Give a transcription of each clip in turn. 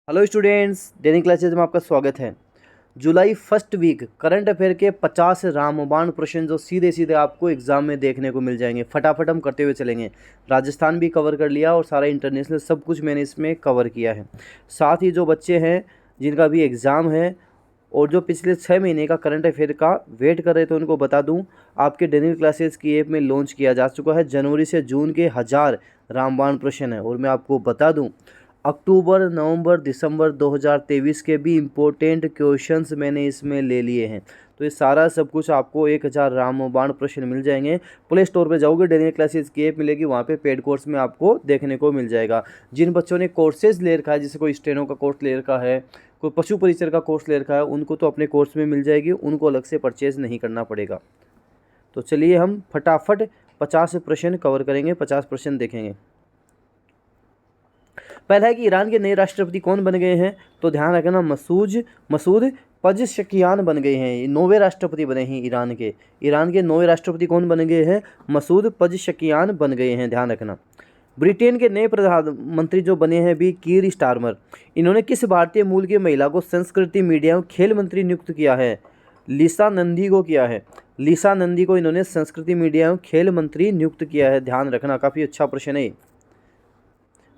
Hello students, दैनिक classes में आपका स्वागत है। जुलाई फर्स्ट वीक करंट अफेयर के 50 रामबाण प्रश्न जो सीधे सीधे आपको एग्जाम में देखने को मिल जाएंगे। फटाफट हम करते हुए चलेंगे। राजस्थान भी कवर कर लिया और सारा इंटरनेशनल सब कुछ मैंने इसमें कवर किया है। साथ ही जो बच्चे हैं जिनका भी एग्ज़ाम है और जो पिछले 6 महीने का करंट अफेयर का वेट कर रहे थे उनको बता दूं, आपके दैनिक क्लासेज की ऐप में लॉन्च किया जा चुका है। जनवरी से जून के 1000 रामबाण प्रश्न है और मैं आपको बता दूं अक्टूबर, नवंबर, दिसंबर 2023 के भी इम्पोर्टेंट क्वेश्चंस मैंने इसमें ले लिए हैं। तो ये सारा सब कुछ आपको 1000 रामबाण प्रश्न मिल जाएंगे। प्ले स्टोर पे जाओगे, दैनिक क्लासेज की ऐप मिलेगी, वहाँ पे पेड कोर्स में आपको देखने को मिल जाएगा। जिन बच्चों ने कोर्सेज ले रखा है, जैसे कोई स्टेनो का कोर्स ले रखा है, कोई पशु परिचर का कोर्स ले रखा है, उनको तो अपने कोर्स में मिल जाएगी, उनको अलग से परचेज नहीं करना पड़ेगा। तो चलिए हम फटाफट 50 प्रश्न कवर करेंगे, 50 प्रश्न देखेंगे। पहला है कि ईरान के नए राष्ट्रपति कौन बन गए हैं, तो ध्यान रखना मसूद पज़ेश्कियान बन गए हैं। 9वें राष्ट्रपति बने हैं ईरान के 9वें राष्ट्रपति कौन बन गए हैं, मसूद पज़ेश्कियान बन गए हैं, ध्यान रखना। ब्रिटेन के नए प्रधानमंत्री जो बने हैं भी कीर स्टारमर, इन्होंने किस भारतीय मूल की महिला को संस्कृति, मीडिया और खेल मंत्री नियुक्त किया है, लीसा नंदी को किया है। लीसा नंदी को इन्होंने संस्कृति, मीडिया और खेल मंत्री नियुक्त किया है, ध्यान रखना। काफ़ी अच्छा प्रश्न है।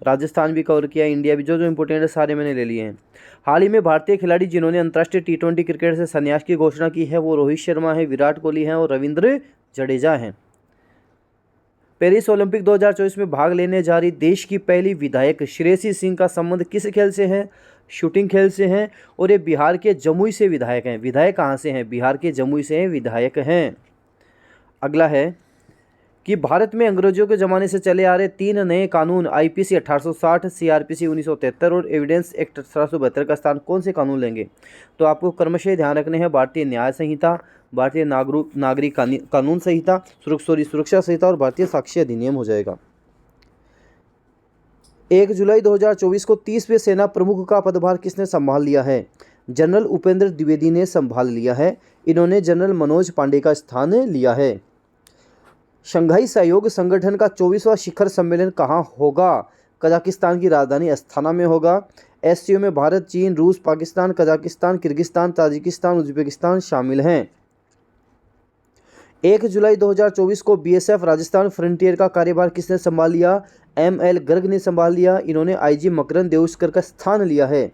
राजस्थान भी कवर किया, इंडिया भी, जो जो इंपॉर्टेंट है सारे मैंने ले लिए हैं। हाल ही में भारतीय खिलाड़ी जिन्होंने अंतर्राष्ट्रीय T20 क्रिकेट से संन्यास की घोषणा की है वो रोहित शर्मा है, विराट कोहली हैं और रविंद्र जडेजा हैं। पेरिस ओलंपिक 2024 में भाग लेने जा रही देश की पहली विधायक श्रेयसी सिंह का संबंध किस खेल से है, शूटिंग खेल से है और ये बिहार के जमुई से विधायक हैं। विधायक कहाँ से हैं, बिहार के जमुई से विधायक हैं। अगला है कि भारत में अंग्रेजों के ज़माने से चले आ रहे 3 नए कानून IPC 1860, CRPC 1973 और एविडेंस एक्ट 1872 का स्थान कौन से कानून लेंगे, तो आपको क्रमशः ध्यान रखने हैं। भारतीय न्याय संहिता, भारतीय नागरिक कानून संहिता, सुरक्षा संहिता और भारतीय साक्ष्य अधिनियम हो जाएगा। 1 जुलाई 2024 को 30वें सेना प्रमुख का पदभार किसने संभाल लिया है, जनरल उपेंद्र द्विवेदी ने संभाल लिया है। इन्होंने जनरल मनोज पांडे का स्थान लिया है। शंघाई सहयोग संगठन का 24वां शिखर सम्मेलन कहाँ होगा, कजाकिस्तान की राजधानी अस्थाना में होगा। SCO में भारत, चीन, रूस, Pakistan, Kazakhstan, Kyrgyzstan, Tajikistan, Uzbekistan शामिल हैं। 1 जुलाई 2024 को BSF राजस्थान फ्रंटियर का कार्यभार किसने संभाल लिया, ML गर्ग ने संभाल लिया। इन्होंने IG मकरंद देउस्कर का स्थान लिया है।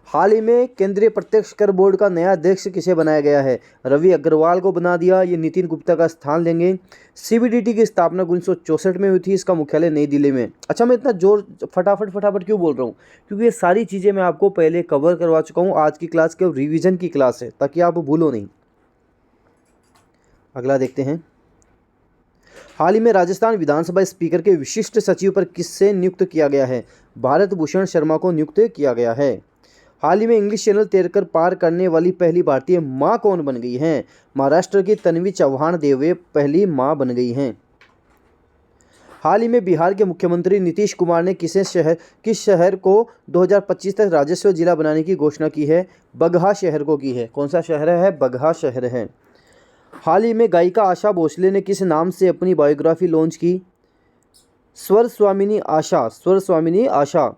हाल ही में केंद्रीय प्रत्यक्ष कर बोर्ड का नया अध्यक्ष किसे बनाया गया है, रवि अग्रवाल को बना दिया। ये नितिन गुप्ता का स्थान लेंगे। CBDT की स्थापना 1964 में हुई थी, इसका मुख्यालय नई दिल्ली में। अच्छा, मैं इतना जोर फटाफट क्यों बोल रहा हूँ, क्योंकि ये सारी चीज़ें मैं आपको पहले कवर करवा चुका हूँ। आज की क्लास के रिविजन की क्लास है ताकि आप भूलो नहीं। अगला देखते हैं। हाल ही में राजस्थान विधानसभा स्पीकर के विशिष्ट सचिव पर किससे नियुक्त किया गया है, भारत भूषण शर्मा को नियुक्त किया गया है। हाल ही में इंग्लिश चैनल तैरकर पार करने वाली पहली भारतीय मां कौन बन गई हैं, महाराष्ट्र की तन्वी चौहान देवे पहली मां बन गई हैं। हाल ही में बिहार के मुख्यमंत्री नीतीश कुमार ने किस शहर को 2025 तक राजस्व जिला बनाने की घोषणा की है, बगहा शहर को की है। कौन सा शहर है, बगहा शहर है। हाल ही में गायिका आशा भोसले ने किस नाम से अपनी बायोग्राफी लॉन्च की, स्वर स्वामिनी आशा।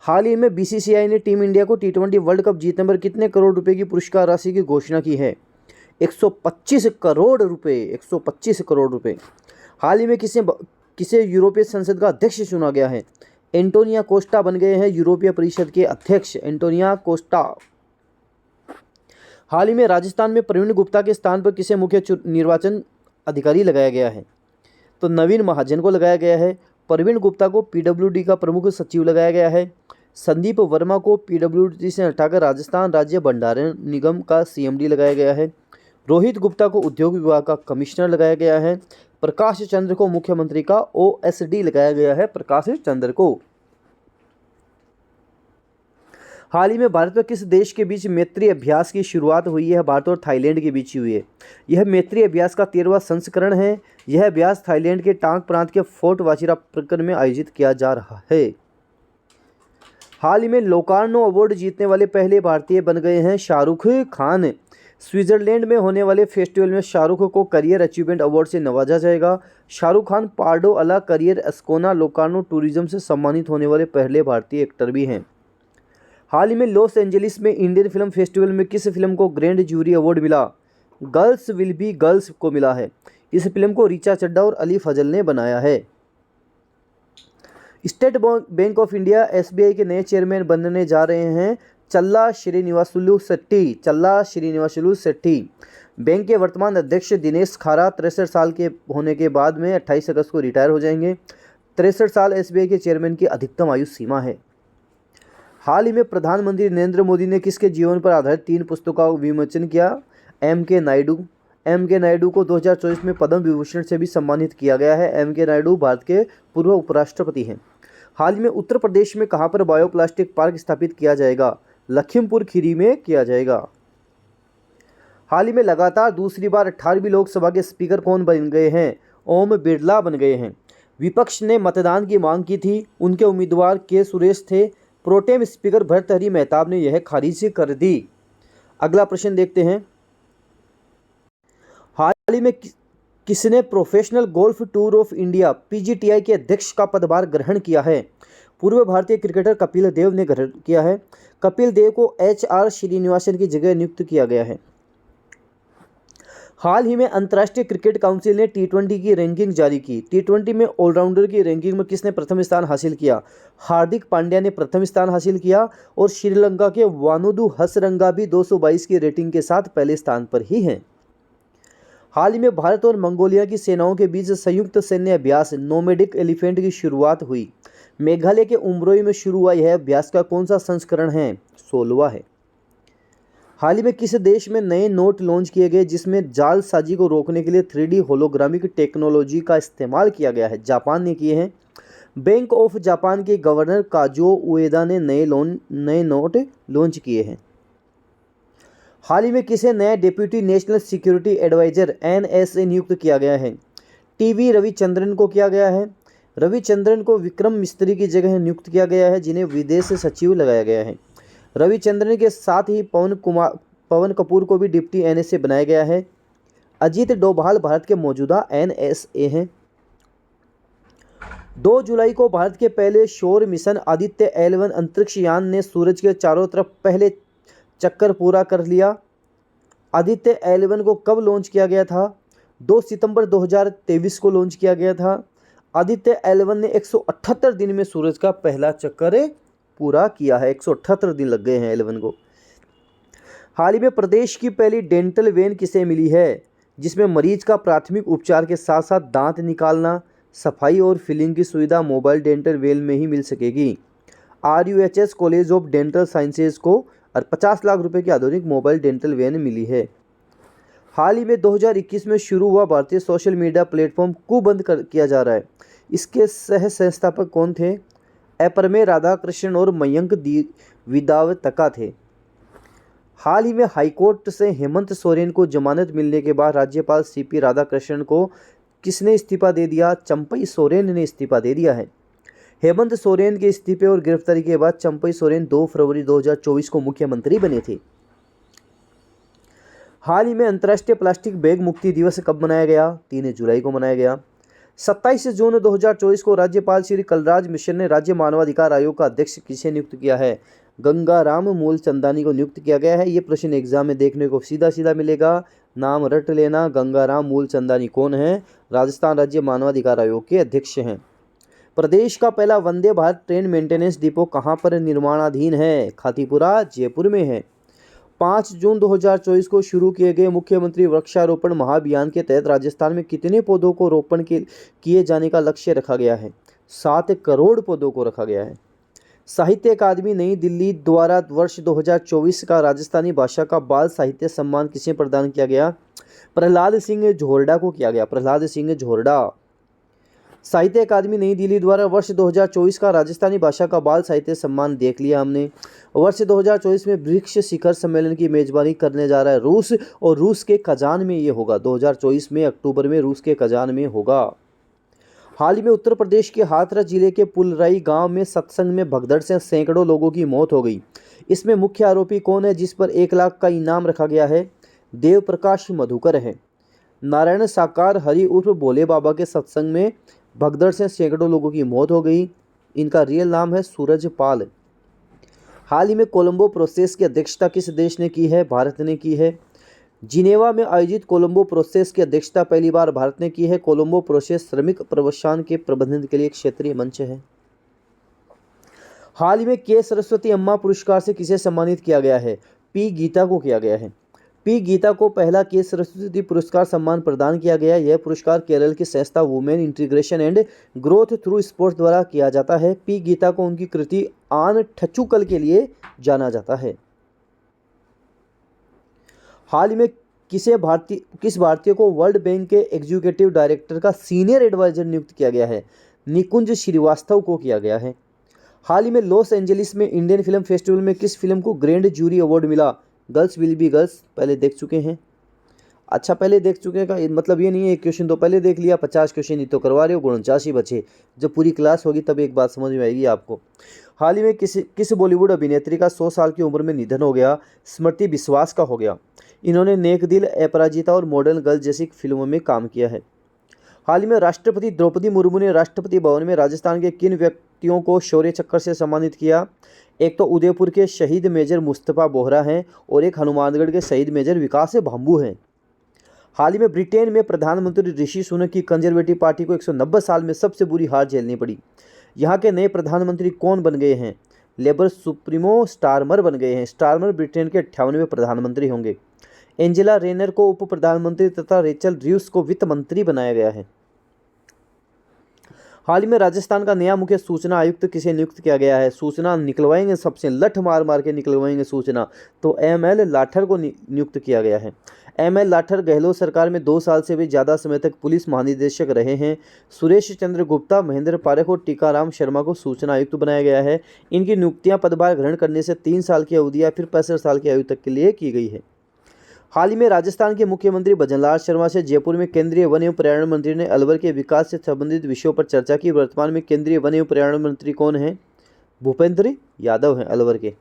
हाल ही में BCCI ने टीम इंडिया को T20 वर्ल्ड कप जीतने पर कितने करोड़ रुपए की पुरस्कार राशि की घोषणा की है, 125 करोड़ रुपए, 125 करोड़ रुपए। हाल ही में किसे यूरोपीय संसद का अध्यक्ष चुना गया है, एंटोनिया कोस्टा बन गए हैं यूरोपीय परिषद के अध्यक्ष, एंटोनिया कोस्टा। हाल ही में राजस्थान में प्रवीण गुप्ता के स्थान पर किसे मुख्य निर्वाचन अधिकारी लगाया गया है, तो नवीन महाजन को लगाया गया है। प्रवीण गुप्ता को PWD का प्रमुख सचिव लगाया गया है। संदीप वर्मा को PWD से हटाकर राजस्थान राज्य भंडारण निगम का CMD लगाया गया है। रोहित गुप्ता को उद्योग विभाग का कमिश्नर लगाया गया है। प्रकाश चंद्र को मुख्यमंत्री का OSD लगाया गया है, प्रकाश चंद्र को। हाल ही में भारत व किस देश के बीच मैत्री अभ्यास की शुरुआत हुई है, भारत और थाईलैंड के बीच हुई है। यह मैत्री अभ्यास का 13वां संस्करण है। यह अभ्यास थाईलैंड के टांग प्रांत के फोर्ट वाचिरा प्रकरण में आयोजित किया जा रहा है। हाल ही में लोकार्नो अवार्ड जीतने वाले पहले भारतीय बन गए हैं शाहरुख खान। स्विट्जरलैंड में होने वाले फेस्टिवल में शाहरुख को करियर अचीवमेंट अवार्ड से नवाजा जाएगा। शाहरुख खान पार्डो अला करियर एस्कोना लोकार्नो टूरिज्म से सम्मानित होने वाले पहले भारतीय एक्टर भी हैं। हाल ही में लॉस एंजलिस में इंडियन फिल्म फेस्टिवल में किस फिल्म को ग्रैंड जूरी अवार्ड मिला? गर्ल्स विल बी गर्ल्स को मिला है। इस फिल्म को ऋचा चड्ढा और अली फजल ने बनाया है। State bank of India SBI के नए चेयरमैन बनने जा रहे हैं चल्ला श्रीनिवासुलु शेट्टी। बैंक के वर्तमान अध्यक्ष दिनेश खारा 63 साल के होने के बाद में 28 अगस्त को रिटायर हो जाएंगे। 63 साल एसबीआई के चेयरमैन की अधिकतम आयु सीमा है। हाल ही में प्रधानमंत्री नरेंद्र मोदी ने किसके जीवन पर आधारित 3 पुस्तकों का विमोचन किया? एम के नायडू को 2024 में पद्म विभूषण से भी सम्मानित किया गया है। एम के नायडू भारत के पूर्व उपराष्ट्रपति हैं। हाल ही में उत्तर प्रदेश में कहां पर बायोप्लास्टिक पार्क स्थापित किया जाएगा? लखीमपुर खीरी में किया जाएगा। हाल ही में लगातार दूसरी बार 18वीं लोकसभा के स्पीकर कौन बन गए हैं? ओम बिरला बन गए हैं। विपक्ष ने मतदान की मांग की थी, उनके उम्मीदवार के सुरेश थे। प्रोटेम स्पीकर भर्तृहरि मेहताब ने यह खारिज कर दी। अगला प्रश्न देखते हैं। हाल ही में किसने professional golf tour of India PGTI के अध्यक्ष का पदभार ग्रहण किया है? पूर्व भारतीय क्रिकेटर कपिल देव ने ग्रहण किया है। कपिल देव को एचआर श्रीनिवासन की जगह नियुक्त किया गया है। हाल ही में अंतर्राष्ट्रीय क्रिकेट काउंसिल ने टी20 की रैंकिंग जारी की। टी20 में ऑलराउंडर की रैंकिंग में किसने प्रथम स्थान हासिल किया? हार्दिक पांड्या ने प्रथम स्थान हासिल किया और श्रीलंका के वानुदु हसरंगा भी 222 की रेटिंग के साथ पहले स्थान पर ही हैं। हाल ही में भारत और मंगोलिया की सेनाओं के बीच संयुक्त सैन्य अभ्यास नोमैडिक एलिफेंट की शुरुआत हुई। मेघालय के उमरोई में शुरू हुआ यह अभ्यास का कौन सा संस्करण है? 16वां है। हाल ही में किस देश में नए नोट लॉन्च किए गए जिसमें जालसाजी को रोकने के लिए 3D होलोग्रामिक टेक्नोलॉजी का इस्तेमाल किया गया है? जापान ने किए हैं। बैंक ऑफ जापान के गवर्नर काजुओ उएदा ने नए नोट लॉन्च किए हैं। हाल ही में किसे नया deputy national security advisor NSA नियुक्त किया गया है? टीवी रविचंद्रन को किया गया है। रविचंद्रन को विक्रम मिस्त्री की जगह नियुक्त किया गया है, जिन्हें विदेश सचिव लगाया गया है। रविचंद्रन के साथ ही पवन कपूर को भी डिप्टी NSA बनाया गया है। अजीत डोभाल भारत के मौजूदा NSA हैं। 2 जुलाई को भारत के पहले सौर मिशन आदित्य L1 अंतरिक्ष यान ने सूरज के चारों तरफ पहले चक्कर पूरा कर लिया। आदित्य L1 को कब लॉन्च किया गया था? 2 सितंबर 2023 को लॉन्च किया गया था। आदित्य L1 ने 178 दिन में सूरज का पहला चक्कर पूरा किया है। 178 दिन लग गए हैं L1 को। हाल ही में प्रदेश की पहली डेंटल वैन किसे मिली है, जिसमें मरीज का प्राथमिक उपचार के साथ साथ दांत निकालना, सफाई और फिलिंग की सुविधा मोबाइल डेंटल वैन में ही मिल सकेगी। RUHS college of dental sciences को 50 लाख रुपए की आधुनिक मोबाइल डेंटल वैन मिली है। हाल ही में 2021 में शुरू हुआ भारतीय सोशल मीडिया प्लेटफॉर्म को बंद किया जा रहा है। इसके सह संस्थापक कौन थे? अप्रमेय राधाकृष्णन और मयंक विदावतका थे। हाल ही में हाईकोर्ट से हेमंत सोरेन को जमानत मिलने के बाद राज्यपाल CP राधाकृष्णन को किसने इस्तीफा दे दिया? चंपई सोरेन ने इस्तीफा दे दिया है। हेमंत सोरेन के इस्तीफे और गिरफ्तारी के बाद चंपई सोरेन 2 फरवरी 2024 को मुख्यमंत्री बने थे। हाल ही में अंतर्राष्ट्रीय प्लास्टिक बैग मुक्ति दिवस कब मनाया गया? 3 जुलाई को मनाया गया। 27 जून 2024 को राज्यपाल श्री कलराज मिश्र ने राज्य मानवाधिकार आयोग का अध्यक्ष किसे नियुक्त किया है? गंगाराम मूलचंदानी को नियुक्त किया गया है। ये प्रश्न एग्जाम में देखने को सीधा मिलेगा। नाम रट लेना। गंगाराम मूलचंदानी कौन है? राजस्थान राज्य मानवाधिकार आयोग के अध्यक्ष हैं। प्रदेश का पहला Vande Bharat train maintenance depot कहां पर निर्माणाधीन है? खातीपुरा जयपुर में है। 5 जून 2024 को शुरू किए गए मुख्यमंत्री वृक्षारोपण महाअभियान के तहत राजस्थान में कितने पौधों को रोपण किए जाने का लक्ष्य रखा गया है? 7 करोड़ पौधों को रखा गया है। साहित्य अकादमी नई दिल्ली द्वारा वर्ष 2024 का राजस्थानी भाषा का बाल साहित्य सम्मान किसे प्रदान किया गया? प्रहलाद सिंह झोरडा को किया गया। प्रहलाद सिंह झोरडा। साहित्य अकादमी नई दिल्ली द्वारा वर्ष 2024 का राजस्थानी भाषा का बाल साहित्य सम्मान देख लिया हमने। वर्ष 2024 में ब्रिक्स शिखर सम्मेलन की मेजबानी करने जा रहा है रूस, और रूस के कजान में ये होगा। 2024 में अक्टूबर में रूस के कजान में होगा। हाल ही में उत्तर प्रदेश के हाथरस जिले के पुलराई गांव में सत्संग में भगदड़ से सैकड़ों लोगों की मौत हो गई। इसमें मुख्य आरोपी कौन है, जिस पर 1 लाख का इनाम रखा गया है? देव प्रकाश मधुकर है। नारायण साकार हरि उर्फ भोले बाबा के सत्संग में भगदड़ से सैकड़ों लोगों की मौत हो गई। इनका रियल नाम है सूरज पाल। हाल ही में कोलंबो प्रोसेस की अध्यक्षता किस देश ने की है? भारत ने की है। जिनेवा में आयोजित कोलंबो प्रोसेस की अध्यक्षता पहली बार भारत ने की है। कोलंबो प्रोसेस श्रमिक प्रवासन के प्रबंधन के लिए एक क्षेत्रीय मंच है। हाल ही में के सरस्वती अम्मा पुरस्कार से किसे सम्मानित किया गया है? पी गीता को किया गया है। पी गीता को पहला के सरस्वती पुरस्कार सम्मान प्रदान किया गया। यह पुरस्कार केरल की संस्था women integration and growth through sports द्वारा किया जाता है। पी गीता को उनकी कृति आन ठचुकल के लिए जाना जाता है। हाल ही में किस भारतीय को वर्ल्ड बैंक के एग्जीक्यूटिव डायरेक्टर का सीनियर एडवाइजर नियुक्त किया गया है? निकुंज श्रीवास्तव को किया गया है। हाल ही में लॉस एंजलिस में इंडियन फिल्म फेस्टिवल में किस फिल्म को ग्रैंड जूरी अवार्ड मिला? Girls will be girls. पहले देख चुके हैं। अच्छा, पहले देख चुके का मतलब ये नहीं है एक क्वेश्चन तो पहले देख लिया, 50 क्वेश्चन ही तो करवा रहे हो, 49 ही बचे। जब पूरी क्लास होगी तब एक बात समझ में आएगी आपको। हाल ही में किस बॉलीवुड अभिनेत्री का 100 साल की उम्र में निधन हो गया? स्मृति विश्वास का हो गया। इन्होंने नेक दिल, अपराजिता और मॉडर्न गर्ल जैसी फिल्मों में काम किया है। हाल ही में राष्ट्रपति द्रौपदी मुर्मू ने राष्ट्रपति भवन में राजस्थान के किन व्यक्तियों को शौर्य चक्र से सम्मानित किया? एक तो उदयपुर के शहीद मेजर मुस्तफ़ा बोहरा हैं और एक हनुमानगढ़ के शहीद मेजर विकास भांबू हैं। हाल ही में ब्रिटेन में प्रधानमंत्री ऋषि सुनक की कंजर्वेटिव पार्टी को 190 साल में सबसे बुरी हार झेलनी पड़ी। यहाँ के नए प्रधानमंत्री कौन बन गए हैं? लेबर सुप्रीमो स्टारमर बन गए हैं। स्टारमर ब्रिटेन के 58वें प्रधानमंत्री होंगे। एंजेला रेनर को उप प्रधानमंत्री तथा रेचल ड्यूस को वित्त मंत्री बनाया गया है। हाल ही में राजस्थान का नया मुख्य सूचना आयुक्त किसे नियुक्त किया गया है? सूचना निकलवाएंगे, सबसे लठ मार मार के निकलवाएंगे सूचना, तो एमएल लाठर को नियुक्त किया गया है। एमएल लाठर गहलोत सरकार में 2 साल से भी ज़्यादा समय तक पुलिस महानिदेशक रहे हैं। सुरेश चंद्र गुप्ता, महेंद्र पारेख और टीकाराम शर्मा को सूचना आयुक्त बनाया गया है। इनकी नियुक्तियां पदभार ग्रहण करने से 3 साल की अवधि या फिर 65 साल की आयु तक के लिए की गई है। हाल ही में राजस्थान के मुख्यमंत्री भजनलाल शर्मा से जयपुर में केंद्रीय वन एवं पर्यावरण मंत्री ने अलवर के विकास से संबंधित विषयों पर चर्चा की। वर्तमान में केंद्रीय वन एवं पर्यावरण मंत्री कौन हैं? भूपेंद्र यादव हैं अलवर के।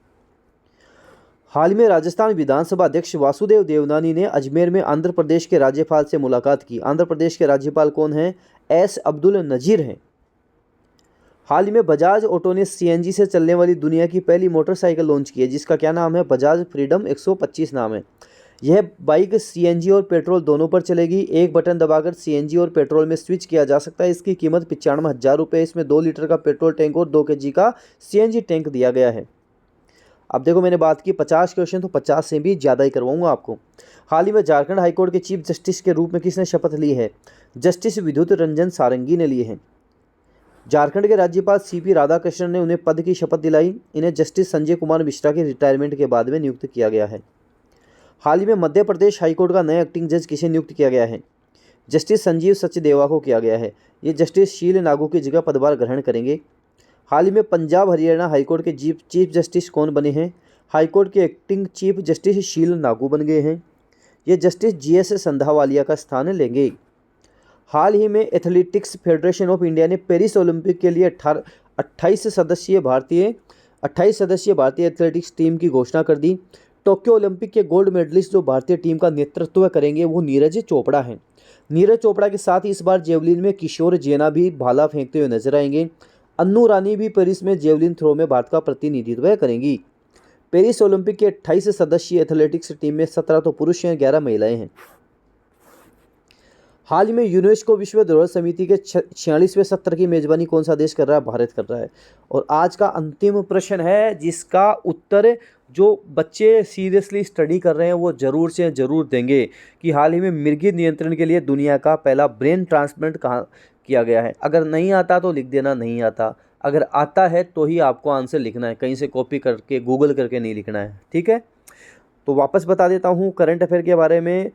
हाल ही में राजस्थान विधानसभा अध्यक्ष वासुदेव देवनानी ने अजमेर में आंध्र प्रदेश के राज्यपाल से मुलाकात की। आंध्र प्रदेश के राज्यपाल कौन हैं? एस अब्दुल नजीर हैं। हाल ही में बजाज ऑटो ने सीएनजी से चलने वाली दुनिया की पहली मोटरसाइकिल लॉन्च की है, जिसका क्या नाम है? बजाज फ्रीडम 125 नाम है। यह बाइक सीएनजी और पेट्रोल दोनों पर चलेगी। एक बटन दबाकर सीएनजी और पेट्रोल में स्विच किया जा सकता है। इसकी कीमत 95,000 रुपये। इसमें 2 लीटर का पेट्रोल टैंक और 2 kg का सीएनजी टैंक दिया गया है। अब देखो, मैंने बात की 50 क्वेश्चन, तो 50 से भी ज़्यादा ही करवाऊंगा आपको। हाल ही में झारखंड हाईकोर्ट के चीफ जस्टिस के रूप में किसने शपथ ली है? जस्टिस विद्युत रंजन सारंगी ने ली है। झारखंड के राज्यपाल सीपी राधाकृष्णन ने उन्हें पद की शपथ दिलाई। इन्हें जस्टिस संजय कुमार मिश्रा के रिटायरमेंट के बाद में नियुक्त किया गया है। हाल ही में मध्य प्रदेश हाईकोर्ट का नया एक्टिंग जज किसे नियुक्त किया गया है? जस्टिस संजीव सचदेवा को किया गया है। ये जस्टिस शील नागू की जगह पदभार ग्रहण करेंगे। हाल ही में पंजाब हरियाणा हाईकोर्ट के चीफ जस्टिस कौन बने हैं? हाईकोर्ट के एक्टिंग चीफ जस्टिस शील नागू बन गए हैं। ये जस्टिस जीएस संधावालिया का स्थान लेंगे। हाल ही में एथलेटिक्स फेडरेशन ऑफ इंडिया ने पेरिस ओलंपिक के लिए 28 सदस्यीय भारतीय एथलेटिक्स टीम की घोषणा कर दी। टोक्यो ओलंपिक के गोल्ड मेडलिस्ट जो भारतीय टीम का नेतृत्व करेंगे वो नीरज चोपड़ा हैं। नीरज चोपड़ा के साथ इस बार जेवलिन में किशोर जेना भी भाला फेंकते हुए नजर आएंगे। अन्नू रानी भी पेरिस में जेवलिन थ्रो में भारत का प्रतिनिधित्व करेंगी। पेरिस ओलंपिक के 28 सदस्यीय एथलेटिक्स टीम में 17 तो पुरुष हैं, 11 महिलाएं हैं। हाल ही में यूनेस्को विश्व धरोहर समिति के 46वें सत्र की मेजबानी कौन सा देश कर रहा है? भारत कर रहा है। और आज का अंतिम प्रश्न है जिसका उत्तर जो बच्चे सीरियसली स्टडी कर रहे हैं वो ज़रूर से ज़रूर देंगे कि हाल ही में मिर्गी नियंत्रण के लिए दुनिया का पहला ब्रेन ट्रांसप्लांट कहाँ किया गया है। अगर नहीं आता तो लिख देना नहीं आता, अगर आता है तो ही आपको आंसर लिखना है, कहीं से कॉपी करके गूगल करके नहीं लिखना है। ठीक है, तो वापस बता देता हूँ करंट अफेयर के बारे में।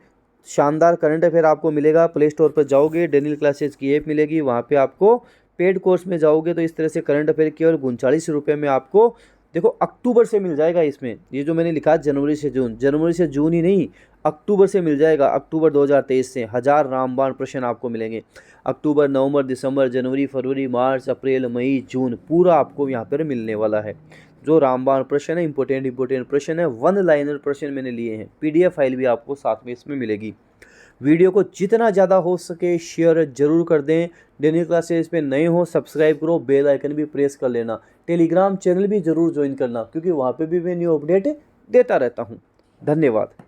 शानदार करंट अफेयर आपको मिलेगा। प्ले स्टोर पर जाओगे, डेनियल क्लासेज की ऐप मिलेगी, वहाँ पे आपको पेड कोर्स में जाओगे तो इस तरह से करंट अफेयर की और 39 रुपये में आपको देखो अक्टूबर से मिल जाएगा। इसमें ये जो मैंने लिखा है जनवरी से जून ही नहीं, अक्टूबर से मिल जाएगा। अक्टूबर 2023 से 1000 रामबाण प्रश्न आपको मिलेंगे। अक्टूबर, नवंबर, दिसंबर, जनवरी, फरवरी, मार्च, अप्रैल, मई, जून पूरा आपको यहाँ पर मिलने वाला है। जो रामबाण प्रश्न है, इंपॉर्टेंट प्रश्न है, 1 लाइनर प्रश्न मैंने लिए हैं। पीडीएफ फाइल भी आपको साथ में इसमें मिलेगी। वीडियो को जितना ज़्यादा हो सके शेयर जरूर कर दें। डेनियल क्लासेस पे नए हो सब्सक्राइब करो, बेल आइकन भी प्रेस कर लेना। टेलीग्राम चैनल भी ज़रूर ज्वाइन करना, क्योंकि वहाँ पे भी मैं न्यू अपडेट देता रहता हूँ। धन्यवाद।